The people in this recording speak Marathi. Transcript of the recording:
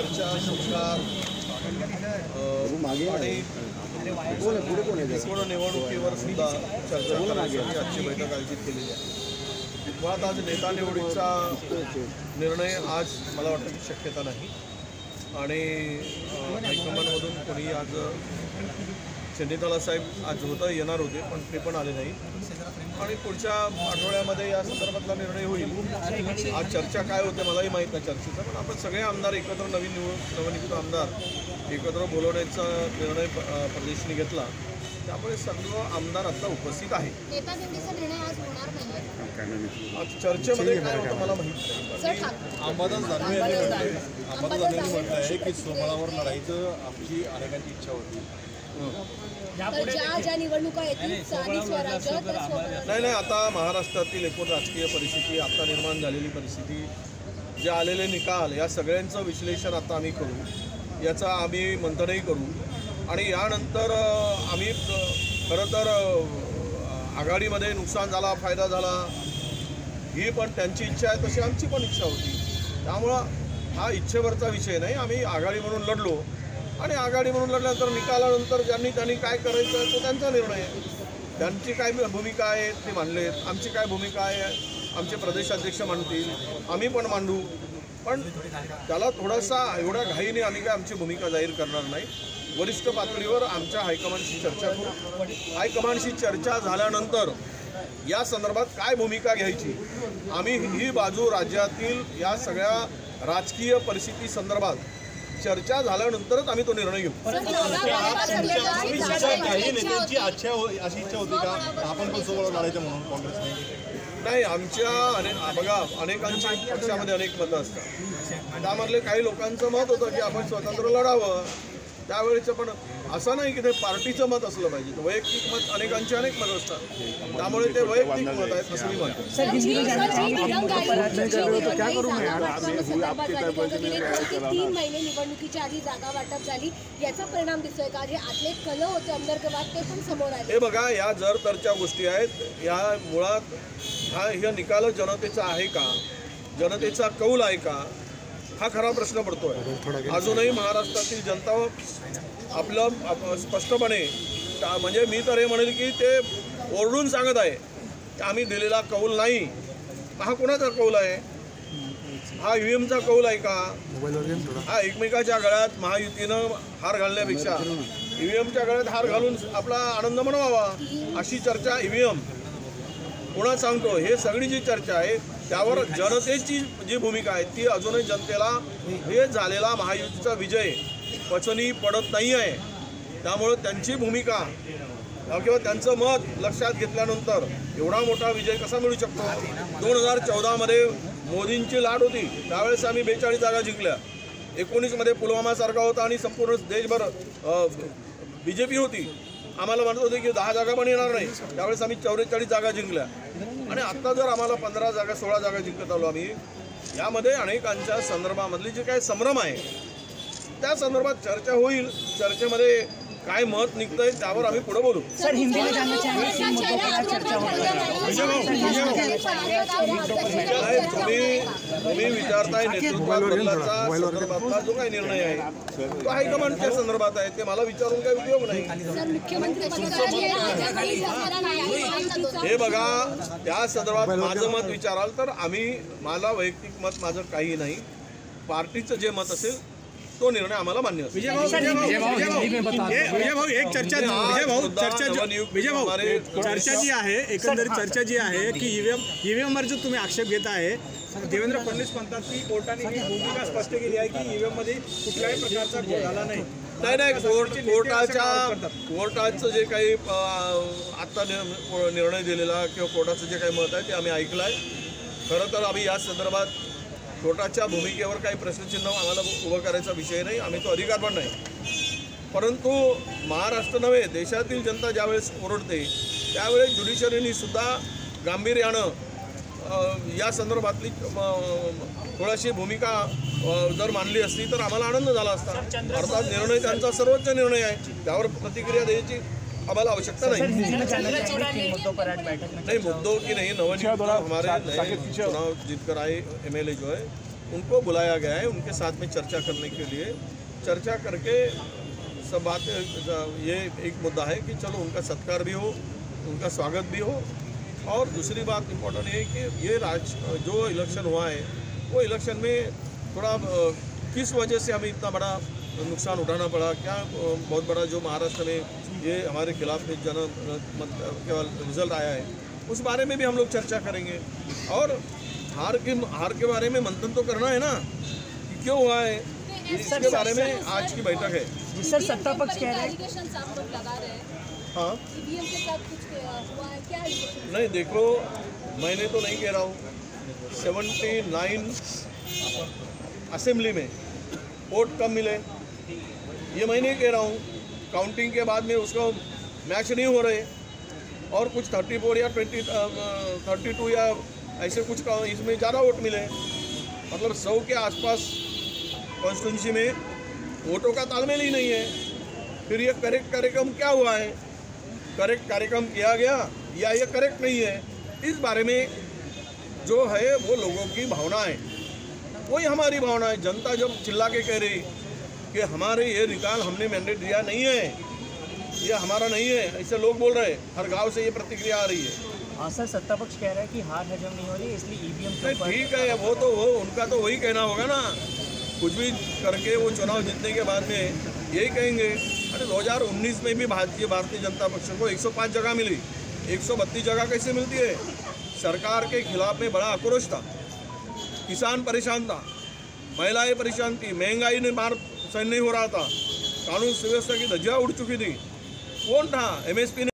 चर्चा संस्कार आणि पूर्ण निवडणुकीवर सुद्धा चर्चा करण्यासाठी आजची बैठक आयोजित केलेली आहे। मुळात आज नेता निवडीचा निर्णय आज मला वाटतं की शक्यता नाही आणि हायकमांडमधून कोणी आज चंदीताला साहेब आज येणार होते पण ते पण आले नाही आणि पुढच्या आठवड्यामध्ये या संदर्भातला निर्णय होईल। आज चर्चा काय होते मलाही माहीत नाही चर्चेचा, पण आपण सगळे आमदार एकत्र नवनियुक्त आमदार एकत्र बोलवण्याचा निर्णय प्रदेशने घेतला, त्यामुळे सर्व आमदार आता उपस्थित आहेत। आज चर्चेमध्ये काय होतं मला माहीत नाही। अंबादास दानवे यांनी म्हटलं आहे की सोमवारावर लढाईचं आमची अनेकांची इच्छा होती। नाही, आता महाराष्ट्रातील एकूण राजकीय परिस्थिती, आता निर्माण झालेली परिस्थिती, जे आलेले निकाल, या सगळ्यांचं विश्लेषण आता आम्ही करू, याचा आम्ही मंथनही करू आणि यानंतर आम्ही खरं तर आघाडीमध्ये नुकसान झाला फायदा झाला ही पण त्यांची इच्छा आहे, तशी आमची पण इच्छा होती। त्यामुळं हा इच्छेवरचा विषय नाही। आम्ही आघाडी म्हणून लढलो आणि आघाडी म्हणून लढल्यानंतर निकालानंतर त्यांनी काय करायचं आहे तो त्यांचा निर्णय आहे। त्यांची काय भूमिका आहे ते मांडलेत, आमची काय भूमिका आहे आमचे प्रदेशाध्यक्ष मांडतील, आम्ही पण मांडू, पण त्याला थोडासा एवढ्या घाईने आम्ही काय आमची भूमिका जाहीर करणार नाही। वरिष्ठ पातळीवर आमच्या हायकमांडशी चर्चा करू, हायकमांडशी चर्चा झाल्यानंतर या संदर्भात काय भूमिका घ्यायची, आम्ही ही बाजू राज्यातील या सगळ्या राजकीय परिस्थिती संदर्भात चर्चा झाल्यानंतरच आम्ही तो निर्णय घेऊ। काही नेत्यांची अशी इच्छा होती का आपण पण सोबत लढायचं म्हणून काँग्रेसने? नाही, आमच्या बघा अनेकांच्या पक्षामध्ये अनेक मतं असतात, त्यामधले काही लोकांचं मत होतं की आपण स्वतंत्र लढावं, त्यावेळेचं पण असं नाही की ते पार्टीचं मत असलं पाहिजे, वैयक्तिक मत अनेकांचे अनेक मत असतात, त्यामुळे ते वैयक्तिक मत आहेत असं मी म्हणतो। 3 महिने निवडणुकीच्या आधी जागा वाटप झाली, याचा परिणाम दिसतोय का? जे आतले कल होते अंतर्गत ते पण समोर आले। हे बघा, या जर तरच्या गोष्टी आहेत, या मुळात हा निकाल जनतेचा आहे का, जनतेचा कौल आहे का, हा खरा प्रश्न पडतोय। अजूनही महाराष्ट्रातील जनता आपलं स्पष्टपणे, म्हणजे मी तर हे म्हणेल की ते ओरडून सांगत आहे की आम्ही दिलेला कौल नाही। हा कोणाचा कौल आहे? हा ईव्हीएमचा कौल आहे का? हा एकमेकाच्या गळ्यात महायुतीनं हार घालण्यापेक्षा ईव्हीएमच्या गळ्यात हार घालून आपला आनंद मनवावा अशी चर्चा ईव्हीएम कोणा सांगतो, हे सगळी जी चर्चा आहे त्यावर जनतेची जी भूमिका आहे ती अजूनही जनतेला हे झालेला महायुतीचा विजय पचनी पडत नाही आहे। त्यामुळे त्यांची भूमिका किंवा त्यांचं मत लक्षात घेतल्यानंतर एवढा मोठा विजय कसा मिळू शकतो? 2014मध्ये मोदींची लाट होती, त्यावेळेस आम्ही 42 जागा जिंकल्या। 19मध्ये पुलवामासारखा होता आणि संपूर्ण देशभर BJP होती, आम्हाला म्हणत होते की 10 जागा पण येणार नाही, त्यावेळेस आम्ही 44 जागा जिंकल्या आणि आत्ता जर आम्हाला 15 जागा 16 जागा जिंकत आलो आम्ही, यामध्ये अनेकांच्या संदर्भामधली जे काही संभ्रम आहे त्या संदर्भात चर्चा होईल। चर्चेमध्ये काय मत निघतंय त्यावर आम्ही पुढे बोलू। तुम्ही विचारताय नेतृत्वात बदलाचा संदर्भातला जो काही निर्णय आहे तो हायकमांडच्या संदर्भात आहे, ते मला विचारून काही उपयोग नाही। हे बघा, त्या संदर्भात माझं मत विचाराल तर मला वैयक्तिक मत माझं काही नाही, पार्टीचं जे मत असेल तो निर्णय आम्हाला मान्य असेल। चर्चा जी आहे, एकंदरीत चर्चा जी आहे की ईव्हीएम वर जो तुम्ही आक्षेप घेत आहे, देवेंद्र फडणवीस म्हणतात की कोर्टाने ही भूमिका स्पष्ट केली आहे की ईव्हीएम मध्ये कुठल्याही प्रकारचा घोळ झाला नाही। कोर्टाचं जे काही आता निर्णय दिलेला किंवा कोर्टाचं जे काही मत आहे ते आम्ही ऐकलं आहे। खरं तर आम्ही या संदर्भात कोर्टाच्या भूमिकेवर काही प्रश्नचिन्ह आम्हाला उभं करायचा विषय नाही, आम्ही तो अधिकार पण नाही, परंतु महाराष्ट्र नव्हे देशातील जनता ज्यावेळेस ओरडते त्यावेळेस ज्युडिशरीने सुद्धा गांभीर्यानं या संदर्भातली थोडीशी भूमिका जर मांडली असती तर आम्हाला आनंद झाला असता। अर्थात निर्णय त्यांचा सर्वोच्च निर्णय आहे, त्यावर प्रतिक्रिया द्यायची आम्हाला आवश्यकता नहीं मुद्दों की नहीं। नवनियुक्त हमारे नए चुनाव जीतकर आए MLA जो है उनको बुलाया गया है उनके साथ में चर्चा करने के लिए। चर्चा करके सब बातें, ये एक मुद्दा है कि चलो उनका सत्कार भी हो, उनका स्वागत भी हो। और दूसरी बात इम्पोर्टेंट है कि ये जो इलेक्शन हुआ है वो इलेक्शन में थोड़ा किस वजह से हमें इतना बड़ा नुकसान उठाना पड़ा, क्या बहुत बड़ा जो महाराष्ट्र में ये हमारे खिलाफ में रिजल्ट आया है, उस बारे में भी हम लोग चर्चा करेंगे। और हार के बारे में मंथन तो करना है ना कि क्यों हुआ है, इसके बारे में आज की बैठक है। जी सर, सत्ता पक्ष कह रहे हैं हाँ ईवीएम के साथ कुछ हुआ है क्या? नहीं, देखो मैंने तो नहीं कह रहा हूँ, 79 असेंबली में वोट कम मिले ये मैं नहीं कह रहा हूँ। काउंटिंग के बाद में उसको मैच नहीं हो रहे और कुछ 34 या 32 या ऐसे कुछ इसमें ज़्यादा वोट मिले, मतलब 100 के आसपास कॉन्स्टिट्यूंसी में वोटों का तालमेल ही नहीं है। फिर ये करेक्ट कार्यक्रम क्या हुआ है, करेक्ट कार्यक्रम किया गया या ये करेक्ट नहीं है, इस बारे में जो है वो लोगों की भावना है, वही हमारी भावना है। जनता जब चिल्ला के कह रही कि हमारे ये निकाल हमने मैंडेट दिया नहीं है, ये हमारा नहीं है, ऐसे लोग बोल रहे हैं, हर गांव से ये प्रतिक्रिया आ रही है। हाँ सर, सत्ता पक्ष कह रहा है कि हार हजम नहीं हो रही, इसलिए ईवीएम ठीक है, वो उनका तो वही कहना होगा ना, कुछ भी करके वो चुनाव जीतने के बाद में यही कहेंगे। अरे 2019 में भी भारतीय जनता पक्ष को 105 जगह मिली, 132 जगह कैसे मिलती है? सरकार के खिलाफ में बड़ा आक्रोश था, किसान परेशान था, महिलाएं परेशान थी, महंगाई ने मार सहन नहीं हो रहा था, कानून सुव्यवस्था की धज्जियां उड़ चुकी थी। कौन था? MSP ने